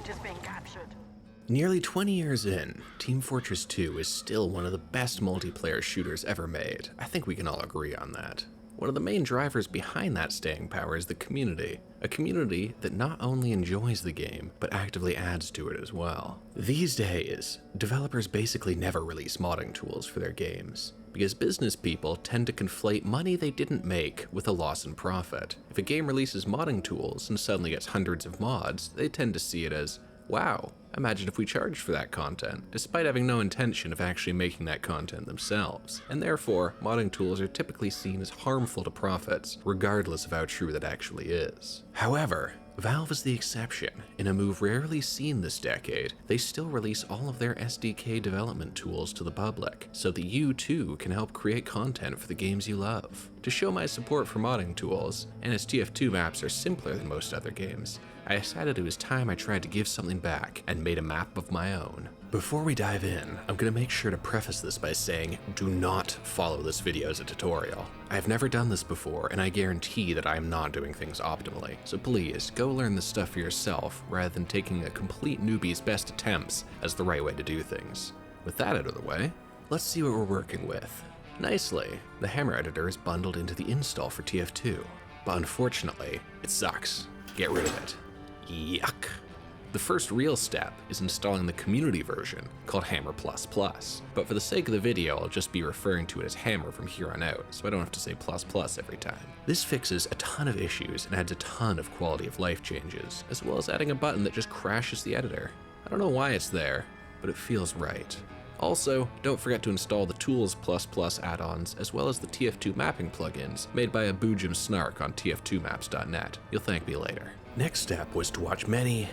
point is being captured. Nearly 20 years in, Team Fortress 2 is still one of the best multiplayer shooters ever made. I think we can all agree on that. One of the main drivers behind that staying power is the community. A community that not only enjoys the game, but actively adds to it as well. These days, developers basically never release modding tools for their games, because business people tend to conflate money they didn't make with a loss in profit. If a game releases modding tools and suddenly gets hundreds of mods, they tend to see it as, wow, imagine if we charged for that content, despite having no intention of actually making that content themselves. And therefore, modding tools are typically seen as harmful to profits, regardless of how true that actually is. However, Valve is the exception. In a move rarely seen this decade, they still release all of their SDK development tools to the public, so that you too can help create content for the games you love. To show my support for modding tools, and as TF2 maps are simpler than most other games, I decided it was time I tried to give something back and made a map of my own. Before we dive in, I'm going to make sure to preface this by saying, do not follow this video as a tutorial. I've never done this before, and I guarantee that I am not doing things optimally, so please go learn this stuff for yourself rather than taking a complete newbie's best attempts as the right way to do things. With that out of the way, let's see what we're working with. Nicely, the Hammer editor is bundled into the install for TF2, but unfortunately, it sucks. Get rid of it. Yuck. The first real step is installing the community version called Hammer++, but for the sake of the video, I'll just be referring to it as Hammer from here on out, so I don't have to say ++ every time. This fixes a ton of issues and adds a ton of quality of life changes, as well as adding a button that just crashes the editor. I don't know why it's there, but it feels right. Also, don't forget to install the Tools++ add-ons, as well as the TF2 mapping plugins made by a Boojum Snark on tf2maps.net. You'll thank me later. Next step was to watch many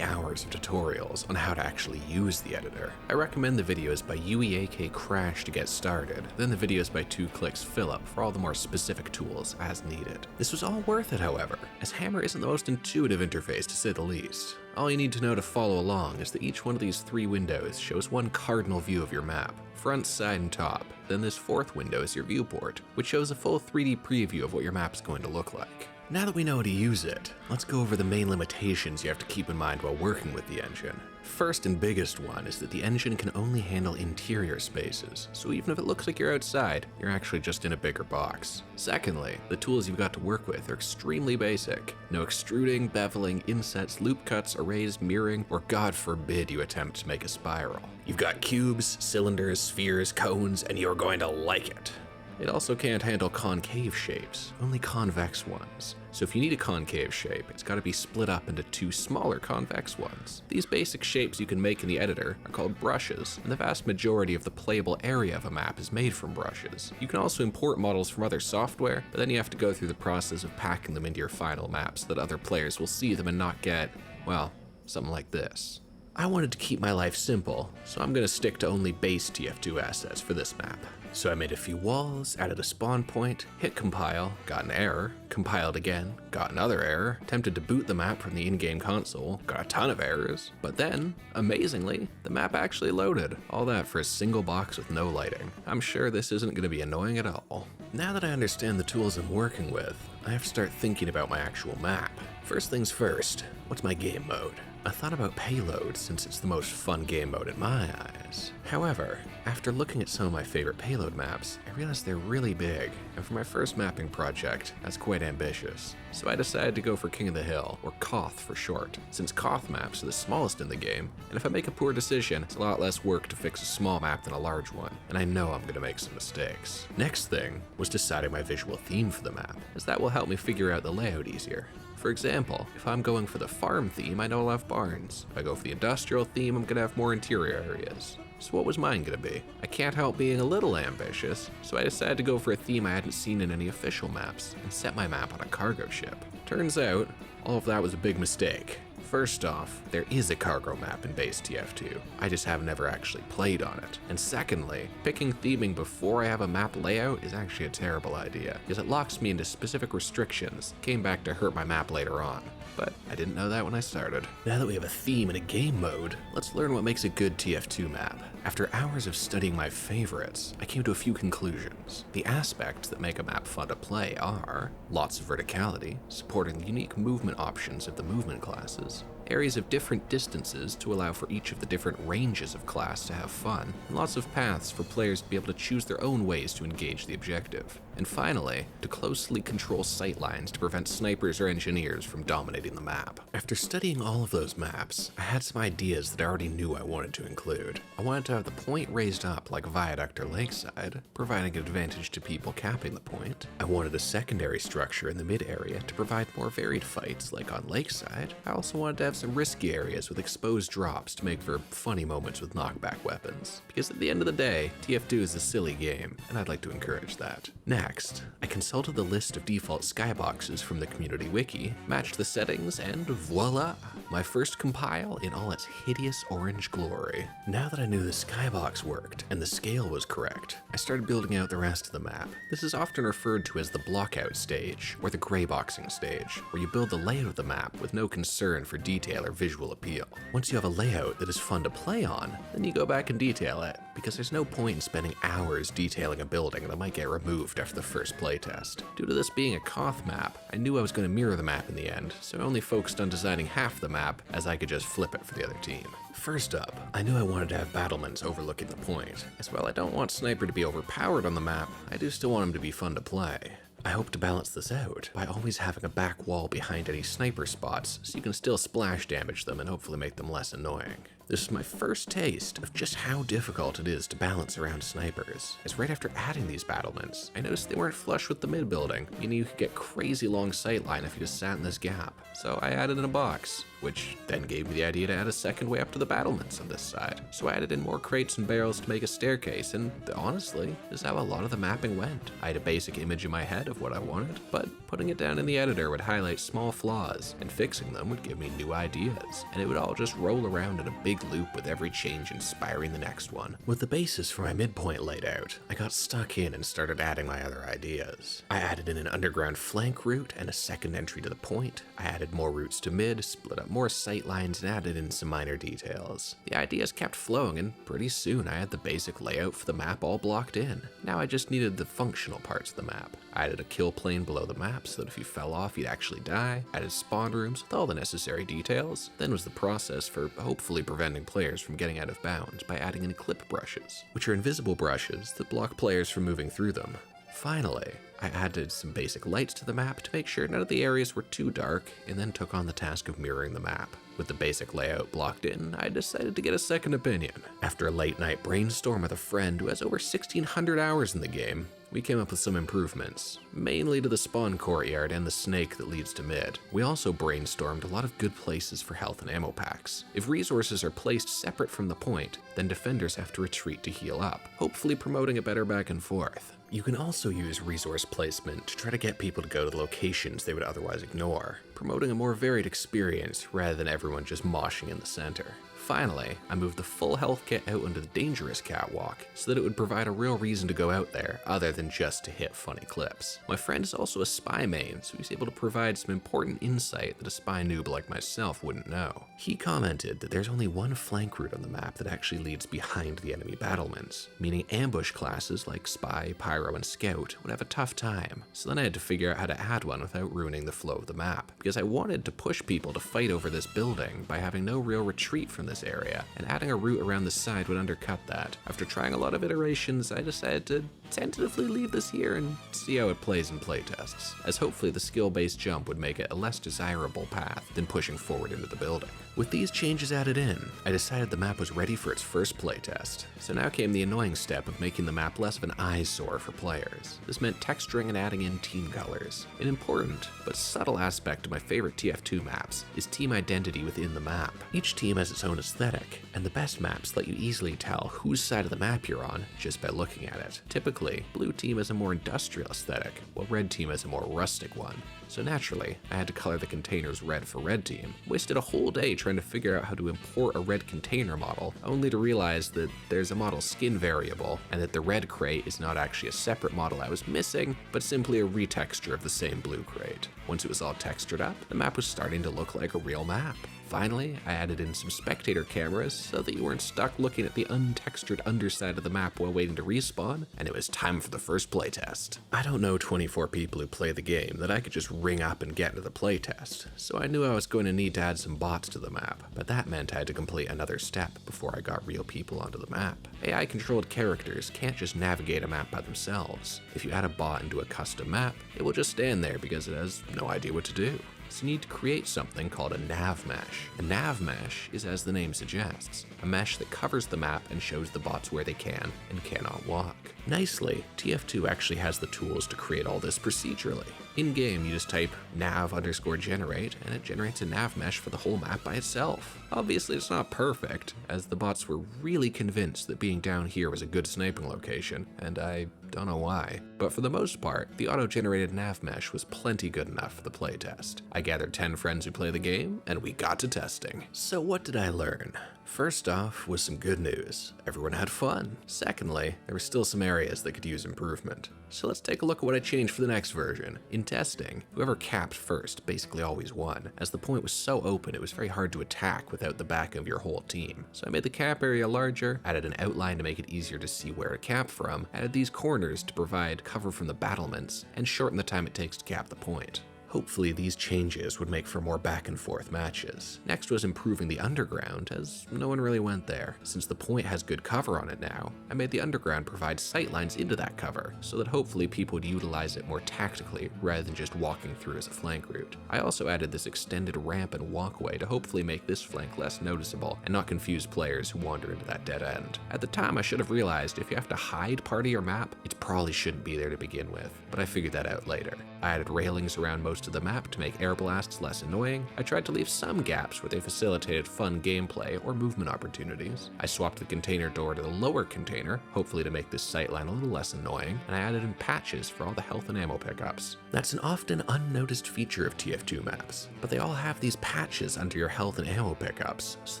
hours of tutorials on how to actually use the editor. I recommend the videos by UEAK Crash to get started, then the videos by 2clicks Philip for all the more specific tools as needed. This was all worth it, however, as Hammer isn't the most intuitive interface to say the least. All you need to know to follow along is that each one of these 3 windows shows one cardinal view of your map, front, side, and top. Then this 4th window is your viewport, which shows a full 3D preview of what your map's going to look like. Now that we know how to use it, let's go over the main limitations you have to keep in mind while working with the engine. First and biggest one is that the engine can only handle interior spaces, so even if it looks like you're outside, you're actually just in a bigger box. Secondly, the tools you've got to work with are extremely basic. No extruding, beveling, insets, loop cuts, arrays, mirroring, or God forbid you attempt to make a spiral. You've got cubes, cylinders, spheres, cones, and you're going to like it. It also can't handle concave shapes, only convex ones. So if you need a concave shape, it's got to be split up into 2 smaller convex ones. These basic shapes you can make in the editor are called brushes, and the vast majority of the playable area of a map is made from brushes. You can also import models from other software, but then you have to go through the process of packing them into your final map so that other players will see them and not get, well, something like this. I wanted to keep my life simple, so I'm going to stick to only base TF2 assets for this map. So I made a few walls, added a spawn point, hit compile, got an error, compiled again, got another error, attempted to boot the map from the in-game console, got a ton of errors, but then, amazingly, the map actually loaded. All that for a single box with no lighting. I'm sure this isn't going to be annoying at all. Now that I understand the tools I'm working with, I have to start thinking about my actual map. First things first, what's my game mode? I thought about payload since it's the most fun game mode in my eyes. However, after looking at some of my favorite payload maps, I realized they're really big, and for my first mapping project, that's quite ambitious. So I decided to go for King of the Hill, or Koth for short, since Koth maps are the smallest in the game, and if I make a poor decision, it's a lot less work to fix a small map than a large one, and I know I'm going to make some mistakes. Next thing was deciding my visual theme for the map, as that will help me figure out the layout easier. For example, if I'm going for the farm theme, I know I'll have barns. If I go for the industrial theme, I'm gonna have more interior areas. So what was mine gonna be? I can't help being a little ambitious, so I decided to go for a theme I hadn't seen in any official maps, and set my map on a cargo ship. Turns out, all of that was a big mistake. First off, there is a cargo map in base TF2, I just have never actually played on it. And secondly, picking theming before I have a map layout is actually a terrible idea, because it locks me into specific restrictions that came back to hurt my map later on. But I didn't know that when I started. Now that we have a theme and a game mode, let's learn what makes a good TF2 map. After hours of studying my favorites, I came to a few conclusions. The aspects that make a map fun to play are lots of verticality, supporting the unique movement options of the movement classes, areas of different distances to allow for each of the different ranges of class to have fun, and lots of paths for players to be able to choose their own ways to engage the objective. And finally, to closely control sightlines to prevent snipers or engineers from dominating the map. After studying all of those maps, I had some ideas that I already knew I wanted to include. I wanted to have the point raised up like Viaduct or Lakeside, providing an advantage to people capping the point. I wanted a secondary structure in the mid area to provide more varied fights like on Lakeside. I also wanted to have some risky areas with exposed drops to make for funny moments with knockback weapons. Because at the end of the day, TF2 is a silly game, and I'd like to encourage that. Next, I consulted the list of default skyboxes from the community wiki, matched the settings, and voila! My first compile in all its hideous orange glory. Now that I knew the skybox worked and the scale was correct, I started building out the rest of the map. This is often referred to as the blockout stage, or the grayboxing stage, where you build the layout of the map with no concern for detail or visual appeal. Once you have a layout that is fun to play on, then you go back and detail it, because there's no point in spending hours detailing a building that might get removed after the first playtest. Due to this being a Koth map, I knew I was going to mirror the map in the end, so I only focused on designing half the map, as I could just flip it for the other team. First up, I knew I wanted to have battlements overlooking the point, as while I don't want Sniper to be overpowered on the map, I do still want him to be fun to play. I hope to balance this out by always having a back wall behind any sniper spots so you can still splash damage them and hopefully make them less annoying. This is my first taste of just how difficult it is to balance around snipers, as right after adding these battlements, I noticed they weren't flush with the mid building, meaning you could get crazy long sightline if you just sat in this gap. So I added in a box, which then gave me the idea to add a second way up to the battlements on this side. So I added in more crates and barrels to make a staircase, and honestly, this is how a lot of the mapping went. I had a basic image in my head of what I wanted, but putting it down in the editor would highlight small flaws, and fixing them would give me new ideas, and it would all just roll around in a big loop with every change inspiring the next one. With the basis for my midpoint laid out, I got stuck in and started adding my other ideas. I added in an underground flank route and a second entry to the point. I added more routes to mid, split up more sight lines, and added in some minor details. The ideas kept flowing, and pretty soon I had the basic layout for the map all blocked in. Now I just needed the functional parts of the map. I added a kill plane below the map so that if you fell off you'd actually die, added spawn rooms with all the necessary details, then was the process for hopefully preventing players from getting out of bounds by adding in clip brushes, which are invisible brushes that block players from moving through them. Finally, I added some basic lights to the map to make sure none of the areas were too dark, and then took on the task of mirroring the map. With the basic layout blocked in, I decided to get a second opinion. After a late night brainstorm with a friend who has over 1,600 hours in the game, we came up with some improvements, mainly to the spawn courtyard and the snake that leads to mid. We also brainstormed a lot of good places for health and ammo packs. If resources are placed separate from the point, then defenders have to retreat to heal up, hopefully promoting a better back and forth. You can also use resource placement to try to get people to go to the locations they would otherwise ignore, promoting a more varied experience rather than everyone just moshing in the center. Finally, I moved the full health kit out onto the dangerous catwalk so that it would provide a real reason to go out there other than just to hit funny clips. My friend is also a spy main, so he's able to provide some important insight that a spy noob like myself wouldn't know. He commented that there's only one flank route on the map that actually leads behind the enemy battlements, meaning ambush classes like spy, pyro, and scout would have a tough time. So then I had to figure out how to add one without ruining the flow of the map, because I wanted to push people to fight over this building by having no real retreat from this area, and adding a route around the side would undercut that. After trying a lot of iterations, I decided to tentatively leave this here and see how it plays in playtests, as hopefully the skill-based jump would make it a less desirable path than pushing forward into the building. With these changes added in, I decided the map was ready for its first playtest. So now came the annoying step of making the map less of an eyesore for players. This meant texturing and adding in team colors. An important, but subtle aspect of my favorite TF2 maps is team identity within the map. Each team has its own aesthetic, and the best maps let you easily tell whose side of the map you're on just by looking at it. Typically, blue team has a more industrial aesthetic, while red team has a more rustic one. So naturally, I had to color the containers red for red team. Wasted a whole day trying to figure out how to import a red container model, only to realize that there's a model skin variable, and that the red crate is not actually a separate model I was missing, but simply a retexture of the same blue crate. Once it was all textured up, the map was starting to look like a real map. Finally, I added in some spectator cameras so that you weren't stuck looking at the untextured underside of the map while waiting to respawn, and it was time for the first playtest. I don't know 24 people who play the game that I could just ring up and get into the playtest, so I knew I was going to need to add some bots to the map, but that meant I had to complete another step before I got real people onto the map. AI-controlled characters can't just navigate a map by themselves. If you add a bot into a custom map, it will just stand there because it has no idea what to do. So you need to create something called a nav mesh. A nav mesh is, as the name suggests, a mesh that covers the map and shows the bots where they can and cannot walk. Nicely, TF2 actually has the tools to create all this procedurally. In-game, you just type nav_generate and it generates a nav mesh for the whole map by itself. Obviously, it's not perfect, as the bots were really convinced that being down here was a good sniping location, and I don't know why. But for the most part, the auto-generated nav mesh was plenty good enough for the playtest. I gathered 10 friends who play the game, and we got to testing. So what did I learn? First off was some good news. Everyone had fun. Secondly, there were still some areas that could use improvement. So let's take a look at what I changed for the next version. In testing, whoever capped first basically always won, as the point was so open it was very hard to attack without the back of your whole team. So I made the cap area larger, added an outline to make it easier to see where to cap from, added these corners to provide cover from the battlements, and shorten the time it takes to cap the point. Hopefully these changes would make for more back and forth matches. Next was improving the underground, as no one really went there. Since the point has good cover on it now, I made the underground provide sightlines into that cover, so that hopefully people would utilize it more tactically rather than just walking through as a flank route. I also added this extended ramp and walkway to hopefully make this flank less noticeable and not confuse players who wander into that dead end. At the time I should have realized if you have to hide part of your map, it probably shouldn't be there to begin with, but I figured that out later. I added railings around most of the map to make air blasts less annoying. I tried to leave some gaps where they facilitated fun gameplay or movement opportunities. I swapped the container door to the lower container, hopefully to make this sightline a little less annoying, and I added in patches for all the health and ammo pickups. That's an often unnoticed feature of TF2 maps, but they all have these patches under your health and ammo pickups so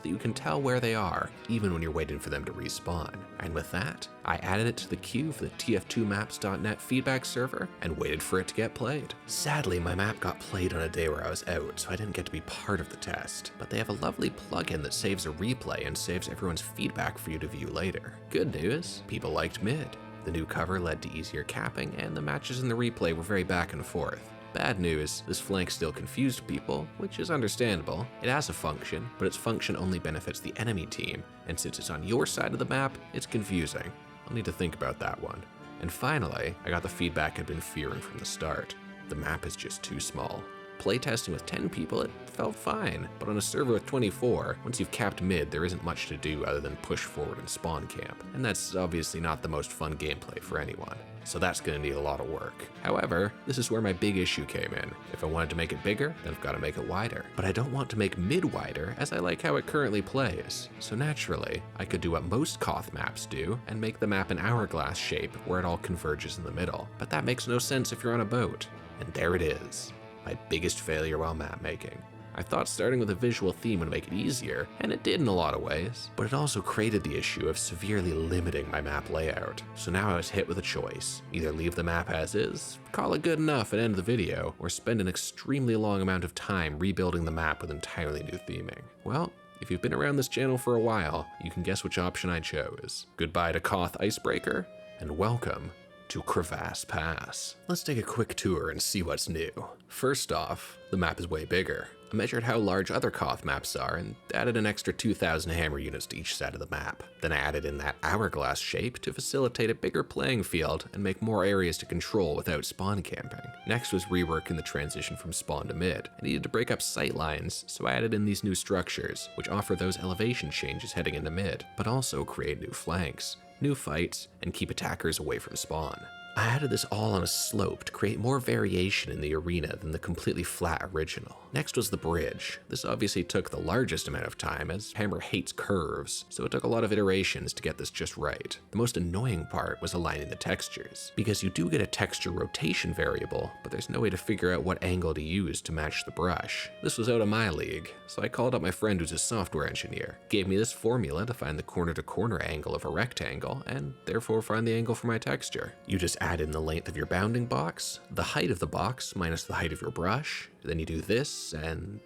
that you can tell where they are, even when you're waiting for them to respawn. And with that, I added it to the queue for the TF2Maps.net feedback server and waited for it to get played. Sadly, my map got played on a day where I was out, so I didn't get to be part of the test, but they have a lovely plugin that saves a replay and saves everyone's feedback for you to view later. Good news, people liked mid. The new cover led to easier capping, and the matches in the replay were very back and forth. Bad news, this flank still confused people, which is understandable. It has a function, but its function only benefits the enemy team, and since it's on your side of the map, it's confusing. I'll need to think about that one. And finally, I got the feedback I'd been fearing from the start. The map is just too small. Playtesting with 10 people, it felt fine, but on a server with 24, once you've capped mid, there isn't much to do other than push forward and spawn camp, and that's obviously not the most fun gameplay for anyone. So that's gonna need a lot of work. However, this is where my big issue came in. If I wanted to make it bigger, then I've gotta make it wider. But I don't want to make mid wider, as I like how it currently plays. So naturally, I could do what most Koth maps do, and make the map an hourglass shape where it all converges in the middle. But that makes no sense if you're on a boat. And there it is. My biggest failure while map making. I thought starting with a visual theme would make it easier, and it did in a lot of ways, but it also created the issue of severely limiting my map layout. So now I was hit with a choice. Either leave the map as is, call it good enough and end the video, or spend an extremely long amount of time rebuilding the map with entirely new theming. Well, if you've been around this channel for a while, you can guess which option I chose. Goodbye to Koth Icebreaker, and welcome to Crevasse Pass. Let's take a quick tour and see what's new. First off, the map is way bigger. I measured how large other Koth maps are and added an extra 2,000 hammer units to each side of the map. Then I added in that hourglass shape to facilitate a bigger playing field and make more areas to control without spawn camping. Next was reworking the transition from spawn to mid. I needed to break up sight lines, so I added in these new structures, which offer those elevation changes heading into mid, but also create new flanks, new fights, and keep attackers away from spawn. I added this all on a slope to create more variation in the arena than the completely flat original. Next was the bridge. This obviously took the largest amount of time, as Hammer hates curves, so it took a lot of iterations to get this just right. The most annoying part was aligning the textures, because you do get a texture rotation variable, but there's no way to figure out what angle to use to match the brush. This was out of my league, so I called up my friend who's a software engineer, gave me this formula to find the corner-to-corner angle of a rectangle, and therefore find the angle for my texture. You just add in the length of your bounding box, the height of the box minus the height of your brush, then you do this, and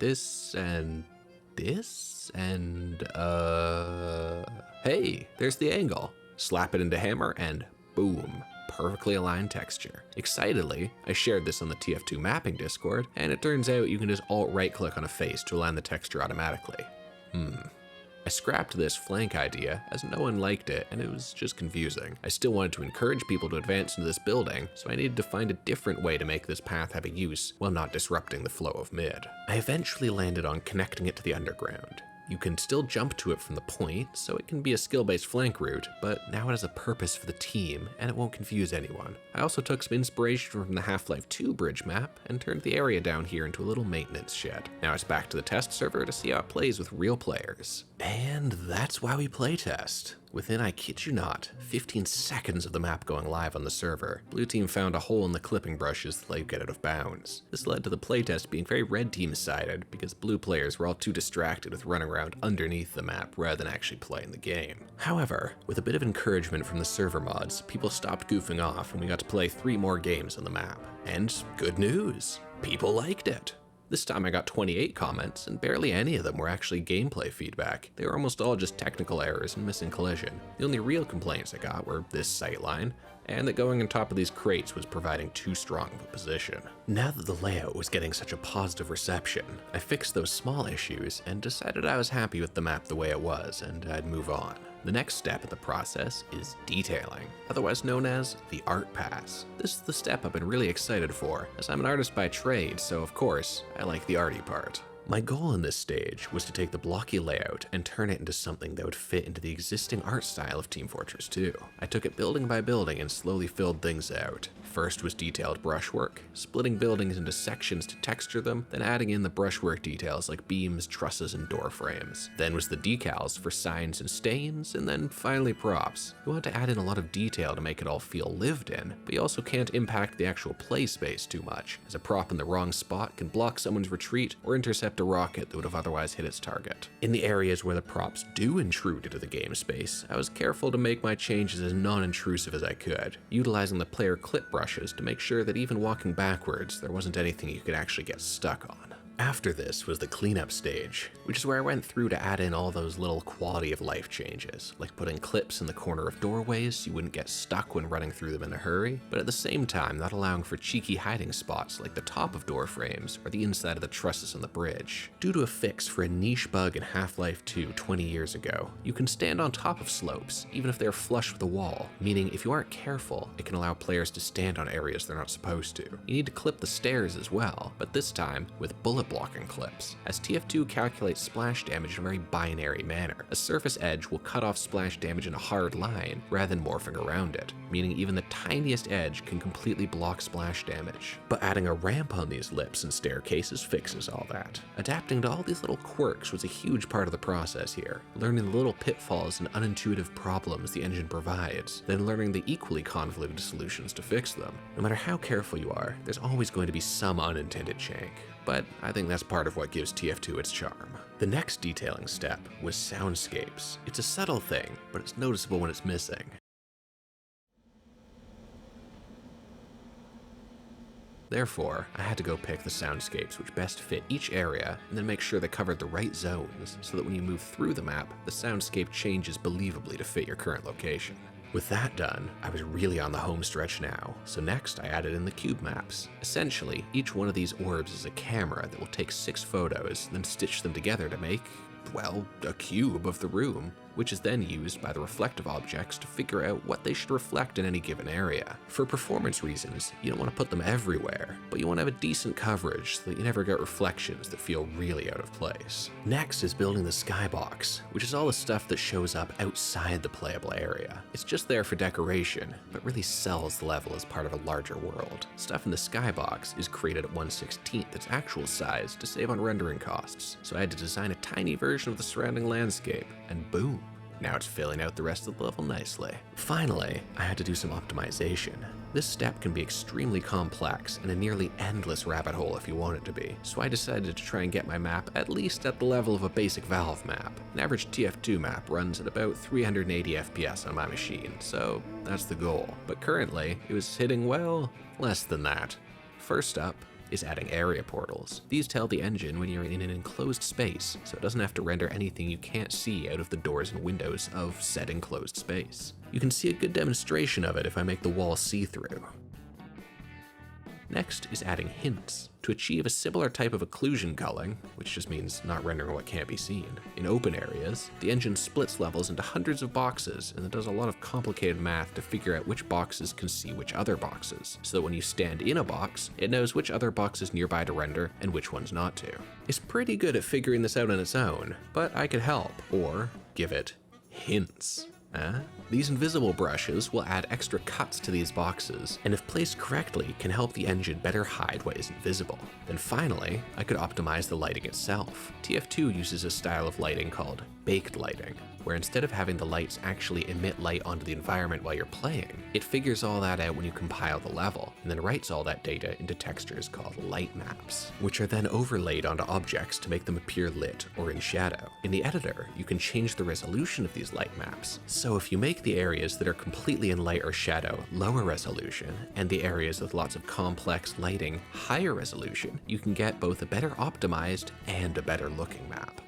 this, and hey, there's the angle. Slap it into hammer and boom, perfectly aligned texture. Excitedly, I shared this on the TF2 Mapping Discord, and it turns out you can just alt-right click on a face to align the texture automatically. I scrapped this flank idea as no one liked it and it was just confusing. I still wanted to encourage people to advance into this building, so I needed to find a different way to make this path have a use while not disrupting the flow of mid. I eventually landed on connecting it to the underground. You can still jump to it from the point, so it can be a skill-based flank route, but now it has a purpose for the team, and it won't confuse anyone. I also took some inspiration from the Half-Life 2 bridge map, and turned the area down here into a little maintenance shed. Now it's back to the test server to see how it plays with real players. And that's why we playtest. Within, I kid you not, 15 seconds of the map going live on the server, Blue Team found a hole in the clipping brushes that let you get out of bounds. This led to the playtest being very Red Team-sided because Blue players were all too distracted with running around underneath the map rather than actually playing the game. However, with a bit of encouragement from the server mods, people stopped goofing off and we got to play 3 more games on the map. And good news, people liked it. This time I got 28 comments, and barely any of them were actually gameplay feedback. They were almost all just technical errors and missing collision. The only real complaints I got were this sightline, and that going on top of these crates was providing too strong of a position. Now that the layout was getting such a positive reception, I fixed those small issues and decided I was happy with the map the way it was, and I'd move on. The next step in the process is detailing, otherwise known as the art pass. This is the step I've been really excited for, as I'm an artist by trade, so of course, I like the arty part. My goal in this stage was to take the blocky layout and turn it into something that would fit into the existing art style of Team Fortress 2. I took it building by building and slowly filled things out. First was detailed brushwork, splitting buildings into sections to texture them, then adding in the brushwork details like beams, trusses, and door frames. Then was the decals for signs and stains, and then finally props. You want to add in a lot of detail to make it all feel lived in, but you also can't impact the actual play space too much, as a prop in the wrong spot can block someone's retreat or intercept a rocket that would have otherwise hit its target. In the areas where the props do intrude into the game space, I was careful to make my changes as non-intrusive as I could, utilizing the player clip brushes to make sure that even walking backwards, there wasn't anything you could actually get stuck on. After this was the cleanup stage, which is where I went through to add in all those little quality of life changes, like putting clips in the corner of doorways so you wouldn't get stuck when running through them in a hurry, but at the same time not allowing for cheeky hiding spots like the top of door frames or the inside of the trusses on the bridge. Due to a fix for a niche bug in Half-Life 2 20 years ago, you can stand on top of slopes, even if they're flush with the wall, meaning if you aren't careful, it can allow players to stand on areas they're not supposed to. You need to clip the stairs as well, but this time with bullet blocking clips, as TF2 calculates splash damage in a very binary manner. A surface edge will cut off splash damage in a hard line rather than morphing around it, meaning even the tiniest edge can completely block splash damage. But adding a ramp on these lips and staircases fixes all that. Adapting to all these little quirks was a huge part of the process here, learning the little pitfalls and unintuitive problems the engine provides, then learning the equally convoluted solutions to fix them. No matter how careful you are, there's always going to be some unintended shank. But I think that's part of what gives TF2 its charm. The next detailing step was soundscapes. It's a subtle thing, but it's noticeable when it's missing. Therefore, I had to go pick the soundscapes which best fit each area and then make sure they covered the right zones so that when you move through the map, the soundscape changes believably to fit your current location. With that done, I was really on the home stretch now, so next I added in the cube maps. Essentially, each one of these orbs is a camera that will take 6 photos, then stitch them together to make, well, a cube of the room, which is then used by the reflective objects to figure out what they should reflect in any given area. For performance reasons, you don't want to put them everywhere, but you want to have a decent coverage so that you never get reflections that feel really out of place. Next is building the skybox, which is all the stuff that shows up outside the playable area. It's just there for decoration, but really sells the level as part of a larger world. Stuff in the skybox is created at 1/16th its actual size to save on rendering costs, so I had to design a tiny version of the surrounding landscape, and boom. Now it's filling out the rest of the level nicely. Finally, I had to do some optimization. This step can be extremely complex and a nearly endless rabbit hole if you want it to be, so I decided to try and get my map at least at the level of a basic Valve map. An average TF2 map runs at about 380 FPS on my machine, so that's the goal. But currently, it was hitting, well, less than that. First up, is adding area portals. These tell the engine when you're in an enclosed space, so it doesn't have to render anything you can't see out of the doors and windows of said enclosed space. You can see a good demonstration of it if I make the wall see-through. Next is adding hints. To achieve a similar type of occlusion culling, which just means not rendering what can't be seen, in open areas, the engine splits levels into hundreds of boxes and it does a lot of complicated math to figure out which boxes can see which other boxes, so that when you stand in a box, it knows which other box is nearby to render and which ones not to. It's pretty good at figuring this out on its own, but I could help, or give it hints. These invisible brushes will add extra cuts to these boxes, and if placed correctly, can help the engine better hide what isn't visible. Then finally, I could optimize the lighting itself. TF2 uses a style of lighting called baked lighting, where instead of having the lights actually emit light onto the environment while you're playing, it figures all that out when you compile the level, and then writes all that data into textures called light maps, which are then overlaid onto objects to make them appear lit or in shadow. In the editor, you can change the resolution of these light maps, so if you make the areas that are completely in light or shadow lower resolution, and the areas with lots of complex lighting higher resolution, you can get both a better optimized and a better looking map.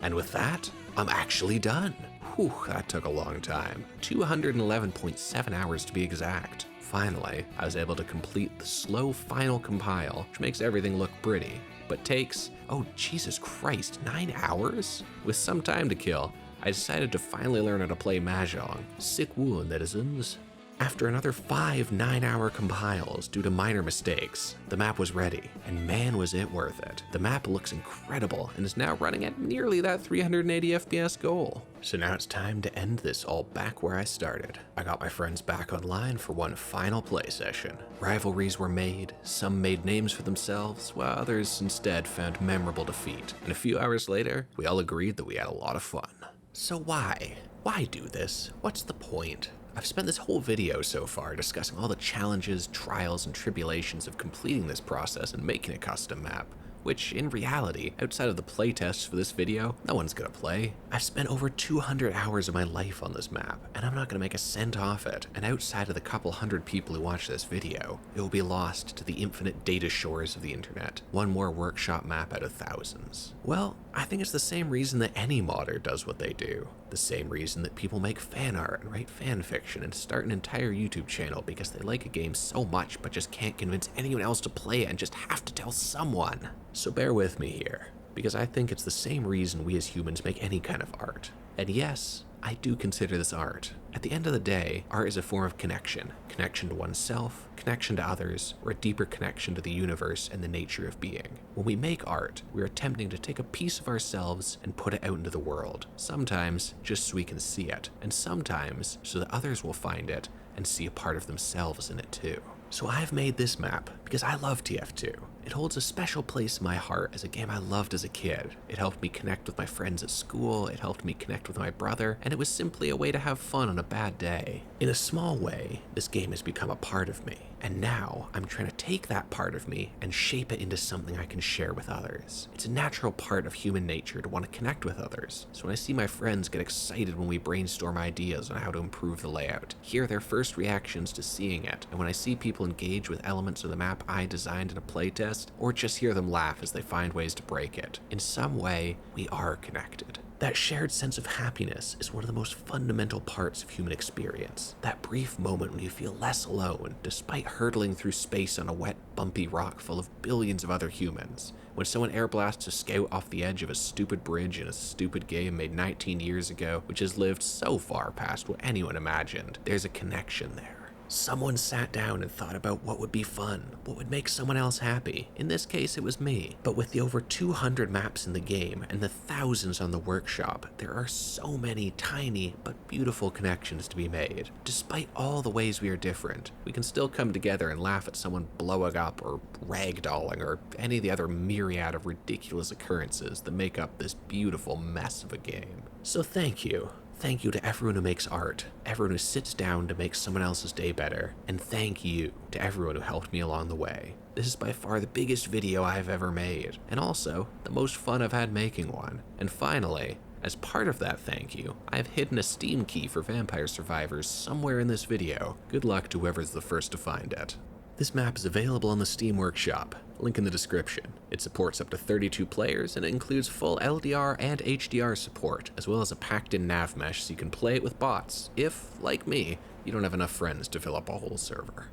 And with that, I'm actually done. Whew, that took a long time. 211.7 hours to be exact. Finally, I was able to complete the slow final compile, which makes everything look pretty, but takes, oh Jesus Christ, 9 hours? With some time to kill, I decided to finally learn how to play Mahjong. Sick woo, netizens. After another 5 9-hour compiles due to minor mistakes, the map was ready, and man was it worth it. The map looks incredible and is now running at nearly that 380 FPS goal. So now it's time to end this all back where I started. I got my friends back online for one final play session. Rivalries were made, some made names for themselves, while others instead found memorable defeat. And a few hours later, we all agreed that we had a lot of fun. So why? Why do this? What's the point? I've spent this whole video so far discussing all the challenges, trials, and tribulations of completing this process and making a custom map, which in reality, outside of the playtests for this video, no one's gonna play. I've spent over 200 hours of my life on this map, and I'm not gonna make a cent off it, and outside of the couple hundred people who watch this video, it will be lost to the infinite data shores of the internet, one more workshop map out of thousands. Well, I think it's the same reason that any modder does what they do. The same reason that people make fan art and write fan fiction and start an entire YouTube channel because they like a game so much but just can't convince anyone else to play it and just have to tell someone. So bear with me here, because I think it's the same reason we as humans make any kind of art. And yes, I do consider this art. At the end of the day, art is a form of connection. Connection to oneself, connection to others, or a deeper connection to the universe and the nature of being. When we make art, we're attempting to take a piece of ourselves and put it out into the world. Sometimes just so we can see it, and sometimes so that others will find it and see a part of themselves in it too. So I've made this map because I love TF2. It holds a special place in my heart as a game I loved as a kid. It helped me connect with my friends at school, it helped me connect with my brother, and it was simply a way to have fun on a bad day. In a small way, this game has become a part of me, and now I'm trying to take that part of me and shape it into something I can share with others. It's a natural part of human nature to want to connect with others, so when I see my friends get excited when we brainstorm ideas on how to improve the layout, hear their first reactions to seeing it, and when I see people engage with elements of the map I designed in a playtest, or just hear them laugh as they find ways to break it. In some way, we are connected. That shared sense of happiness is one of the most fundamental parts of human experience. That brief moment when you feel less alone, despite hurtling through space on a wet, bumpy rock full of billions of other humans. When someone airblasts a scout off the edge of a stupid bridge in a stupid game made 19 years ago, which has lived so far past what anyone imagined, there's a connection there. Someone sat down and thought about what would be fun, what would make someone else happy. In this case, it was me. But with the over 200 maps in the game and the thousands on the workshop, there are so many tiny but beautiful connections to be made. Despite all the ways we are different, we can still come together and laugh at someone blowing up or ragdolling or any of the other myriad of ridiculous occurrences that make up this beautiful mess of a game. So thank you. Thank you to everyone who makes art, everyone who sits down to make someone else's day better, and thank you to everyone who helped me along the way. This is by far the biggest video I've ever made, and also the most fun I've had making one. And finally, as part of that thank you, I have hidden a Steam key for Vampire Survivors somewhere in this video. Good luck to whoever's the first to find it. This map is available on the Steam Workshop, link in the description. It supports up to 32 players, and it includes full LDR and HDR support, as well as a packed-in nav mesh so you can play it with bots if, like me, you don't have enough friends to fill up a whole server.